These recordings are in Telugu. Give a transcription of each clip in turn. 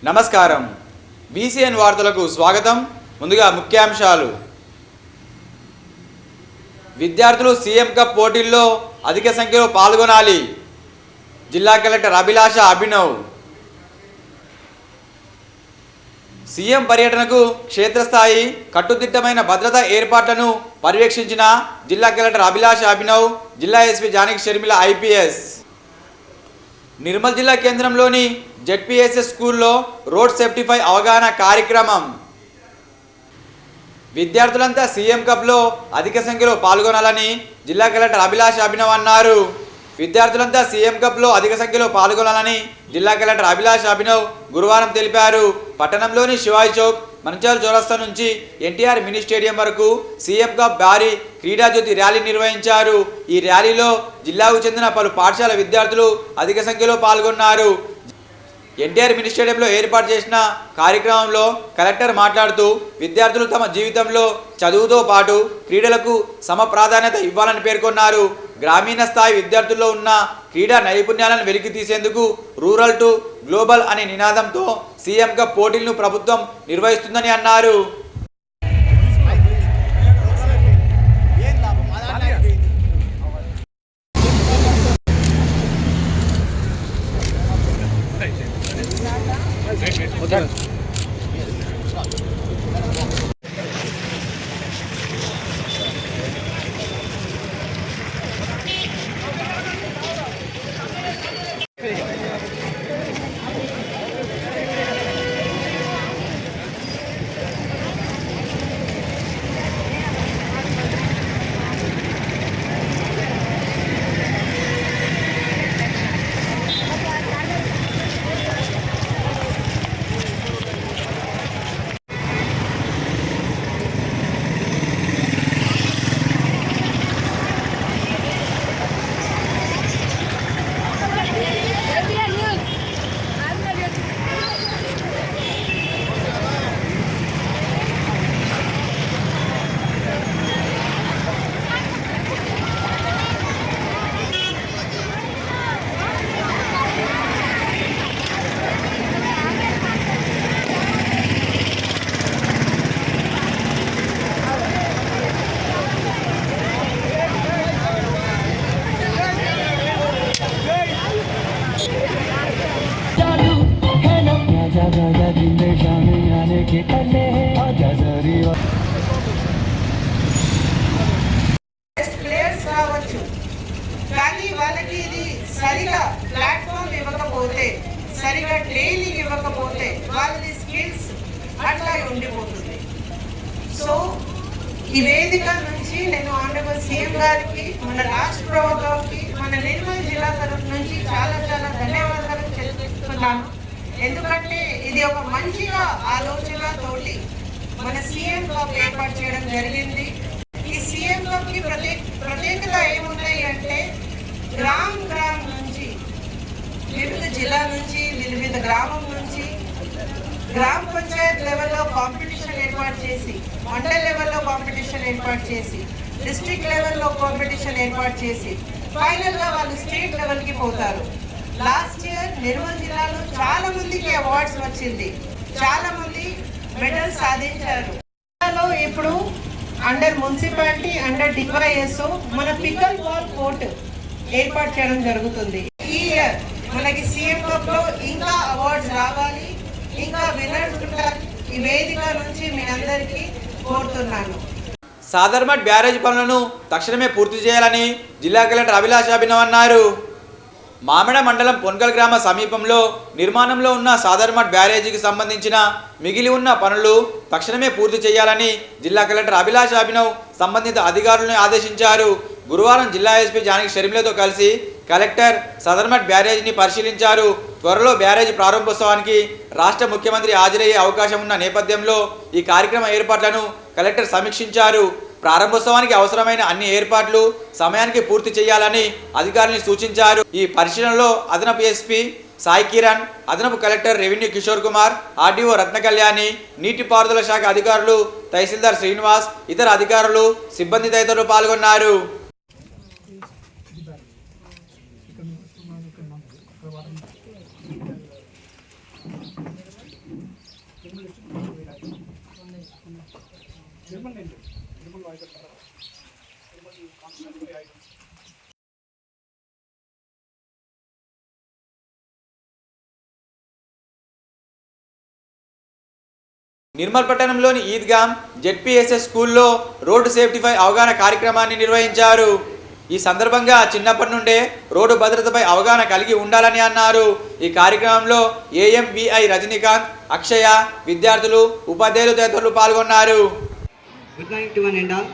నమస్కారం. బీసీఎన్ వార్తలకు స్వాగతం. ముందుగా ముఖ్యాంశాలు. విద్యార్థులు సీఎం కప్ పోటీల్లో అధిక సంఖ్యలో పాల్గొనాలి. జిల్లా కలెక్టర్ అభిలాష అభినవ్. సీఎం పర్యటనకు క్షేత్రస్థాయి కట్టుదిట్టమైన భద్రతా ఏర్పాట్లను పర్యవేక్షించిన జిల్లా కలెక్టర్ అభిలాష అభినవ్, జిల్లా ఎస్పీ జానకి షర్మిల ఐపీఎస్. నిర్మల్ జిల్లా కేంద్రంలోని జెడ్పీఎస్ఎస్ స్కూల్లో రోడ్ సేఫ్టీపై అవగాహన కార్యక్రమం. విద్యార్థులంతా సీఎం కప్లో అధిక సంఖ్యలో పాల్గొనాలని జిల్లా కలెక్టర్ అభిలాష అభినవ్ అన్నారు. విద్యార్థులంతా సీఎం కప్లో అధిక సంఖ్యలో పాల్గొనాలని జిల్లా కలెక్టర్ అభిలాష అభినవ్ గురువారం తెలిపారు. పట్టణంలోని శివాజీ చౌక్, మంచాల్ చౌరస్తా నుంచి ఎన్టీఆర్ మినీ స్టేడియం వరకు సీఎం కప్ భారీ క్రీడాజ్యోతి ర్యాలీ నిర్వహించారు. ఈ ర్యాలీలో జిల్లాకు చెందిన పలు పాఠశాల విద్యార్థులు అధిక సంఖ్యలో పాల్గొన్నారు. ఎన్టీఆర్ మినీ స్టేడియంలో ఏర్పాటు చేసిన కార్యక్రమంలో కలెక్టర్ మాట్లాడుతూ విద్యార్థులు తమ జీవితంలో చదువుతో పాటు క్రీడలకు సమ ప్రాధాన్యత ఇవ్వాలని పేర్కొన్నారు. గ్రామీణ స్థాయి విద్యార్థుల్లో ఉన్న క్రీడా నైపుణ్యాలను వెలికి తీసేందుకు రూరల్ టు గ్లోబల్ అనే నినాదంతో సీఎం కప్ పోటీలను ప్రభుత్వం నిర్వహిస్తుందని అన్నారు. ప్లేయర్స్ రావచ్చు, కానీ వాళ్ళకి ఇది సరిగా ప్లాట్ఫామ్ ఇవ్వకపోతే, సరిగా ట్రైనింగ్ ఇవ్వకపోతే వాళ్ళది స్కిల్స్ అట్లా ఉండిపోతుంది. సో ఈ వేదిక నుంచి నేను ఆనరబుల్ సీఎం గారికి, మన రాష్ట్ర ప్రభుత్వానికి, మన నిర్మల్ జిల్లా తరఫు నుంచి చాలా చాలా ధన్యవాదాలు చెల్లిస్తున్నాను. ఎందుకంటే ఇది ఒక మంచిగా ఆలోచనతోటి మన సీఎం కప్ ఏర్పాటు చేయడం జరిగింది. ఈ సీఎం కప్ కి ప్రత్యేకత ఏమున్నాయి అంటే, గ్రామం నుంచి, వివిధ జిల్లా నుంచి, వివిధ గ్రామం నుంచి గ్రామ పంచాయత్ లెవెల్లో కాంపిటీషన్ ఏర్పాటు చేసి, మండల్ లెవెల్లో కాంపిటీషన్ ఏర్పాటు చేసి, డిస్ట్రిక్ట్ లెవెల్లో కాంపిటీషన్ ఏర్పాటు చేసి, ఫైనల్ గా వాళ్ళు స్టేట్ లెవెల్ కి పోతారు. లాస్ట్ ఇయర్ నిర్మల్ జిల్లాలో చాలా మందికి అవార్డ్స్ వచ్చింది, చాలా మంది మెడల్స్ సాధించారు. ఇప్పుడు అండర్ మున్సిపాలిటీ, అండర్ డివైఎస్ఓ మన పికల్ బాల్ కోర్ట్ ఏర్పాటు చేయడం జరుగుతుంది. ఈ ఇయర్ మనకి సీఎం కప్ లో ఇంకా అవార్డ్స్ రావాలి, ఇంకా విన్నర్స్ ఉంటారు. ఈ వేదిక నుంచి మీ అందరికీ కోరుతున్నాను. సాదర్మట్ బ్యారేజ్ పనులను తక్షణమే పూర్తి చేయాలని జిల్లా కలెక్టర్ అభిలాష అభినవ్ అన్నారు. మామిడ మండలం పొన్గల్ గ్రామ సమీపంలో నిర్మాణంలో ఉన్న సాదర్మట్ బ్యారేజీకి సంబంధించిన మిగిలి ఉన్న పనులు తక్షణమే పూర్తి చేయాలని జిల్లా కలెక్టర్ అభిలాష అభినవ్ సంబంధిత అధికారులను ఆదేశించారు. గురువారం జిల్లా ఎస్పీ జానకి షర్మిలతో కలిసి కలెక్టర్ సాదర్మట్ బ్యారేజీని పరిశీలించారు. త్వరలో బ్యారేజీ ప్రారంభోత్సవానికి రాష్ట్ర ముఖ్యమంత్రి హాజరయ్యే అవకాశం ఉన్న నేపథ్యంలో ఈ కార్యక్రమ ఏర్పాట్లను కలెక్టర్ సమీక్షించారు. ప్రారంభోత్సవానికి అవసరమైన అన్ని ఏర్పాట్లు సమయానికి పూర్తి చేయాలని అధికారులను సూచించారు. ఈ పరిశీలనలో అదనపు ఎస్పీ సాయి కిరణ్, అదనపు collector revenue Kishore Kumar, RDO Ratna Kalyani, నీటిపారుదల శాఖ అధికారులు, తహసీల్దార్ శ్రీనివాస్, ఇతర అధికారులు, సిబ్బంది తదితరులు పాల్గొన్నారు. నిర్మల్ పట్టణంలోని ఈద్గాం జెడ్పీఎస్ఎస్ స్కూల్లో రోడ్డు సేఫ్టీపై అవగాహన కార్యక్రమాన్ని నిర్వహించారు. ఈ సందర్భంగా చిన్నప్పటి నుండే రోడ్డు భద్రతపై అవగాహన కలిగి ఉండాలని అన్నారు. ఈ కార్యక్రమంలో ఏఎంవిఐ రజనీకాంత్, అక్షయ, విద్యార్థులు, ఉపాధ్యాయులు తదితరులు పాల్గొన్నారు. Good night to one and all.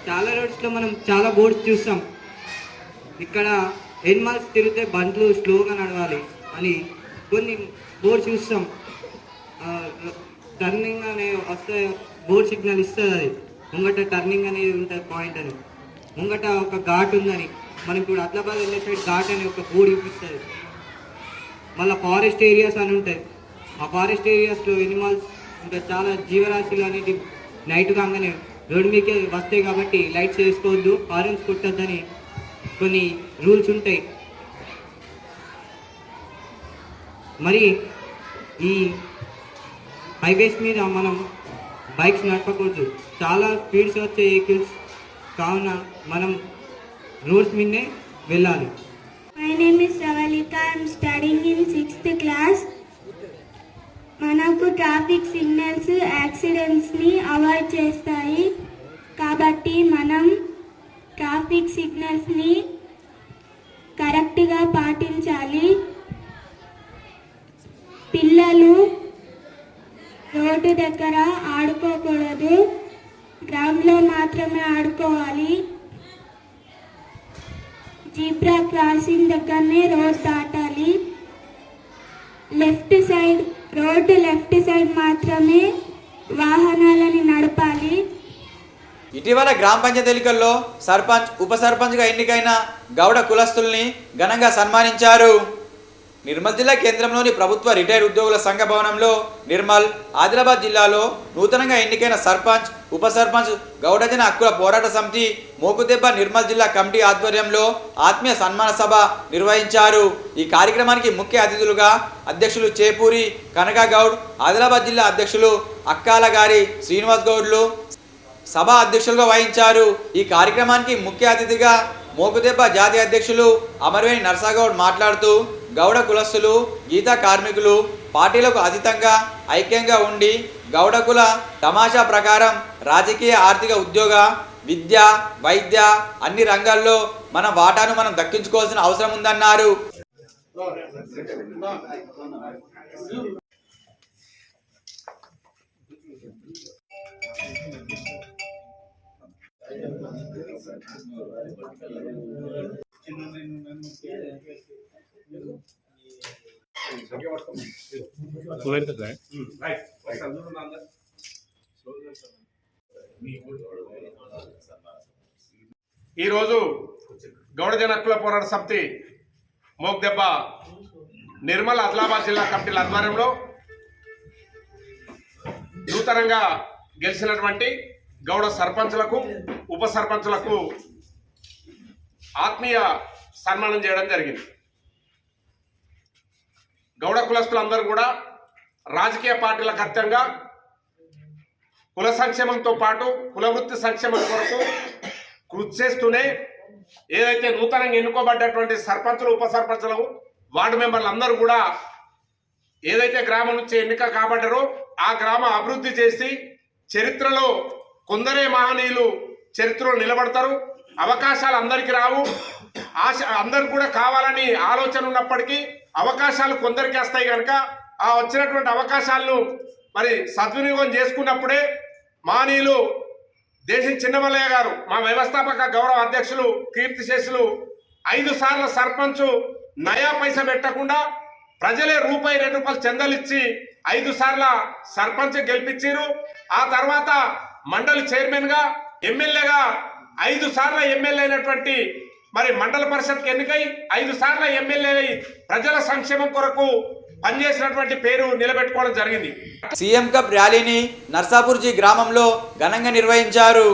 చాలా రోడ్స్లో మనం చాలా బోర్డ్స్ చూస్తాం. ఇక్కడ ఎనిమల్స్ తిరిగితే బండ్లు స్లోగా నడవాలి అని కొన్ని బోర్డ్స్ చూస్తాం. టర్నింగ్ అనే వస్తే బోర్డ్ సిగ్నల్ ఇస్తుంది, అది ముంగట టర్నింగ్ అనేది ఉంటుంది పాయింట్ అని, ముంగట ఒక ఘాట్ ఉందని మనకి ఇప్పుడు ఆదిలాబాద్ వెళ్ళే సైడ్ ఘాట్ అని ఒక బోర్డు చూపిస్తుంది. మళ్ళీ ఫారెస్ట్ ఏరియాస్ అని ఉంటాయి. ఆ ఫారెస్ట్ ఏరియాస్లో ఎనిమల్స్ ఇంకా చాలా జీవరాశులు అనేది నైట్ కాగానే రోడ్డు మీకే వస్తాయి కాబట్టి లైట్స్ వేసుకోవద్దు, హార్న్స్ కొట్టద్దని కొన్ని రూల్స్ ఉంటాయి. మరి ఈ హైవేస్ మీద మనం బైక్స్ నడపకూడదు, చాలా స్పీడ్స్ వచ్చే వెహికల్స్ కావున మనం రోడ్స్ మీదనే వెళ్ళాలి. My name is Ravalika. I am studying in 6th class. మనకు ట్రాఫిక్ సిగ్నల్స్ యాక్సిడెంట్స్ని అవాయిడ్ చేస్తాయి కాబట్టి మనం ట్రాఫిక్ సిగ్నల్స్ని కరెక్ట్గా పాటించాలి. పిల్లలు రోడ్డు దగ్గర ఆడుకోకూడదు, గ్రౌండ్లో మాత్రమే ఆడుకోవాలి. జీబ్రా క్రాసింగ్ దగ్గరనే రోడ్ దాటాలి. లెఫ్ట్ సైడ్ మాత్రమే వాహనాలని నడపాలి. ఇటీవల గ్రామ పంచాయతీ ఎన్నికల్లో సర్పంచ్, ఉప సర్పంచ్గా ఎన్నికైన గౌడ కులస్తుల్ని ఘనంగా సన్మానించారు. నిర్మల్ జిల్లా కేంద్రంలోని ప్రభుత్వ రిటైర్డ్ ఉద్యోగుల సంఘ భవనంలో నిర్మల్, ఆదిలాబాద్ జిల్లాలో నూతనంగా ఎన్నికైన సర్పంచ్, ఉప సర్పంచ్ గౌడజన హక్కుల పోరాట సమితి మోకుదెబ్బ నిర్మల్ జిల్లా కమిటీ ఆధ్వర్యంలో ఆత్మీయ సన్మాన సభ నిర్వహించారు. ఈ కార్యక్రమానికి ముఖ్య అతిథులుగా అధ్యక్షులు చేపూరి కనకా గౌడ్, ఆదిలాబాద్ జిల్లా అధ్యక్షులు అక్కాల గారి శ్రీనివాస్ గౌడ్లు సభ అధ్యక్షులుగా వహించారు. ఈ కార్యక్రమానికి ముఖ్య అతిథిగా మోకుదెబ్బ జాతీయ అధ్యక్షులు అమర్వేణి నర్సాగౌడ్ మాట్లాడుతూ గౌడ కులస్తులు, గీతా కార్మికులు పార్టీలకు అతీతంగా ఐక్యంగా ఉండి గౌడ కుల తమాషా ప్రకారం రాజకీయ, ఆర్థిక, ఉద్యోగ, విద్య, వైద్య అన్ని రంగాల్లో మన వాటాను మనం దక్కించుకోవాల్సిన అవసరం ఉందన్నారు. ఈరోజు గౌడజన హక్కుల పోరాట సమితి మోకుదెబ్బ నిర్మల్, ఆదిలాబాద్ జిల్లా కమిటీల ఆధ్వర్యంలో నూతనంగా గెలిచినటువంటి గౌడ సర్పంచులకు, ఉప సర్పంచులకు ఆత్మీయ సన్మానం చేయడం జరిగింది. గౌడ కులస్తులందరూ కూడా రాజకీయ పార్టీలకు అత్యంగా కుల సంక్షేమంతో పాటు కుల వృత్తి సంక్షేమం కొరకు కృషి చేస్తూనే ఏదైతే నూతనంగా ఎన్నుకోబడ్డటువంటి సర్పంచులు, ఉప సర్పంచులు, వార్డు మెంబర్లు అందరూ కూడా ఏదైతే గ్రామం నుంచి ఎన్నిక కాబడ్డారో ఆ గ్రామ అభివృద్ధి చేసి చరిత్రలో కొందరే మహనీయులు చరిత్రలో నిలబడతారు. అవకాశాలు అందరికీ రావు, ఆశ అందరికి కూడా కావాలని ఆలోచన ఉన్నప్పటికీ అవకాశాలు కొందరికి వస్తాయి కనుక ఆ వచ్చినటువంటి అవకాశాలను మరి సద్వినియోగం చేసుకున్నప్పుడే మహనీయులు దేశం చిన్నమల్లయ్య గారు, మా వ్యవస్థాపక గౌరవ అధ్యక్షులు, కీర్తిశేషులు 5 సార్లు సర్పంచ్ నయా పైసా పెట్టకుండా ప్రజలే రూపాయి 2 రూపాయలు చందలిచ్చి 5 సార్ల సర్పంచ్ గెలిపించారు. ఆ తర్వాత మండలి చైర్మన్గా ఎమ్మెల్యేగా 5 సార్లు ఎమ్మెల్యే అయినటువంటి మరి మండల పరిషత్కి ఎన్నికై 5 సార్లు ఎమ్మెల్యే ప్రజల సంక్షేమం కొరకు పనిచేసినటువంటి పేరు నిలబెట్టుకోవడం జరిగింది. సీఎం కప్ ర్యాలీని నర్సాపూర్జీ గ్రామంలో ఘనంగా నిర్వహించారు.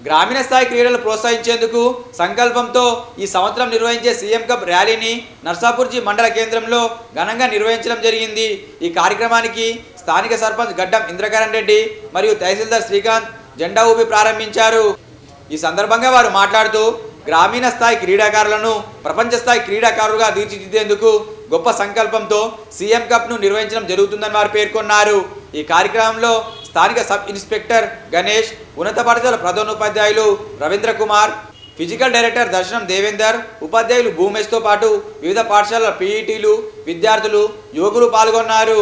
గ్రామీణ స్థాయి క్రీడలు ప్రోత్సహించేందుకు సంకల్పంతో ఈ సంవత్సరం నిర్వహించే సీఎం కప్ ర్యాలీని నర్సాపూర్జీ మండల కేంద్రంలో ఘనంగా నిర్వహించడం జరిగింది. ఈ కార్యక్రమానికి స్థానిక సర్పంచ్ గడ్డం ఇంద్రకరణ్ రెడ్డి మరియు తహసీల్దార్ శ్రీకాంత్ జెండా ఊపి ప్రారంభించారు. ఈ సందర్భంగా వారు మాట్లాడుతూ గ్రామీణ స్థాయి క్రీడాకారులను ప్రపంచ స్థాయి క్రీడాకారులుగా తీర్చిదిద్దేందుకు గొప్ప సంకల్పంతో సీఎం కప్ను నిర్వహించడం జరుగుతుందని వారు పేర్కొన్నారు. ఈ కార్యక్రమంలో స్థానిక సబ్ ఇన్స్పెక్టర్ గణేష్, ఉన్నత పాఠశాల ప్రధానోపాధ్యాయులు రవీంద్ర కుమార్, ఫిజికల్ డైరెక్టర్ దర్శనం దేవేందర్, ఉపాధ్యాయులు భూమేష్తో పాటు వివిధ పాఠశాలల పీఈటీలు, విద్యార్థులు, యువకులు పాల్గొన్నారు.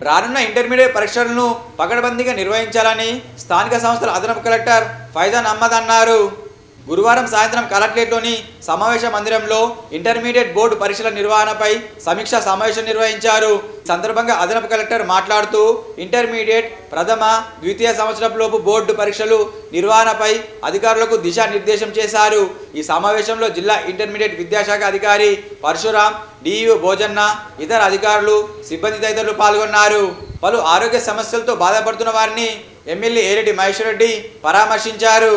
రానున్న ఇంటర్మీడియట్ పరీక్షలను పకడ్బందీగా నిర్వహించాలని స్థానిక సంస్థల అదనపు కలెక్టర్ ఫైజాన్ అహ్మద్ అన్నారు. గురువారం సాయంత్రం కలెక్టరేట్లోని సమావేశ మందిరంలో ఇంటర్మీడియట్ బోర్డు పరీక్షల నిర్వహణపై సమీక్షా సమావేశం నిర్వహించారు. ఈ సందర్భంగా అదనపు కలెక్టర్ మాట్లాడుతూ ఇంటర్మీడియట్ ప్రథమ, ద్వితీయ సంవత్సరంలోపు బోర్డు పరీక్షలు నిర్వహణపై అధికారులకు దిశానిర్దేశం చేశారు. ఈ సమావేశంలో జిల్లా ఇంటర్మీడియట్ విద్యాశాఖ అధికారి పరశురాం, డిఇఓ భోజన్న, ఇతర అధికారులు, సిబ్బంది తదితరులు పాల్గొన్నారు. పలు ఆరోగ్య సమస్యలతో బాధపడుతున్న వారిని ఎమ్మెల్యే ఏరెడ్డి మహేశ్వర్ రెడ్డి పరామర్శించారు.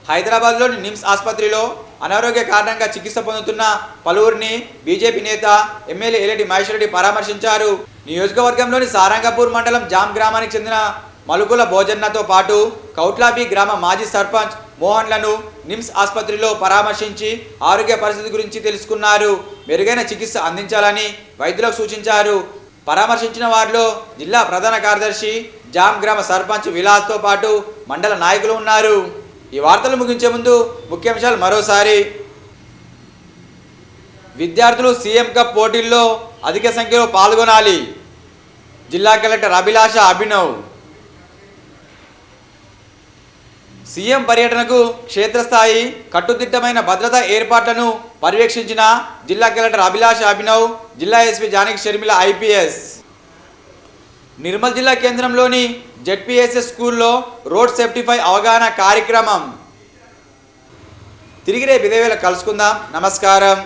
హైదరాబాద్లోని నిమ్స్ ఆసుపత్రిలో అనారోగ్య కారణంగా చికిత్స పొందుతున్న పలువురిని బీజేపీ నేత ఎమ్మెల్యే ఏరెడ్డి మహేశ్వర్ రెడ్డి పరామర్శించారు. నియోజకవర్గంలోని సారంగపూర్ మండలం జామ్ గ్రామానికి చెందిన మలుగుల భోజన్నతో పాటు కౌట్లాబీ గ్రామ మాజీ సర్పంచ్ మోహన్లను నిమ్స్ ఆసుపత్రిలో పరామర్శించి ఆరోగ్య పరిస్థితి గురించి తెలుసుకున్నారు. మెరుగైన చికిత్స అందించాలని వైద్యులకు సూచించారు. పరామర్శించిన వారిలో జిల్లా ప్రధాన కార్యదర్శి, జామ్ గ్రామ సర్పంచ్ విలాస్తో పాటు మండల నాయకులు ఉన్నారు. ఈ వార్తలు ముగించే ముందు ముఖ్యాంశాలు మరోసారి. విద్యార్థులు సీఎం కప్ పోటీల్లో అధిక సంఖ్యలో పాల్గొనాలి. జిల్లా కలెక్టర్ అభిలాష అభినవ్. సీఎం పర్యటనకు క్షేత్రస్థాయి కట్టుదిట్టమైన భద్రతా ఏర్పాట్లను పర్యవేక్షించిన జిల్లా కలెక్టర్ అభిలాష అభినవ్, జిల్లా ఎస్పీ జానకి షర్మిల ఐపీఎస్. నిర్మల్ జిల్లా కేంద్రంలోని జెడ్పీఎస్ఎస్ స్కూల్లో రోడ్ సేఫ్టీపై అవగాహన కార్యక్రమం. తిరిగి రేపు ఇదే వేళ కలుసుకుందాం. నమస్కారం.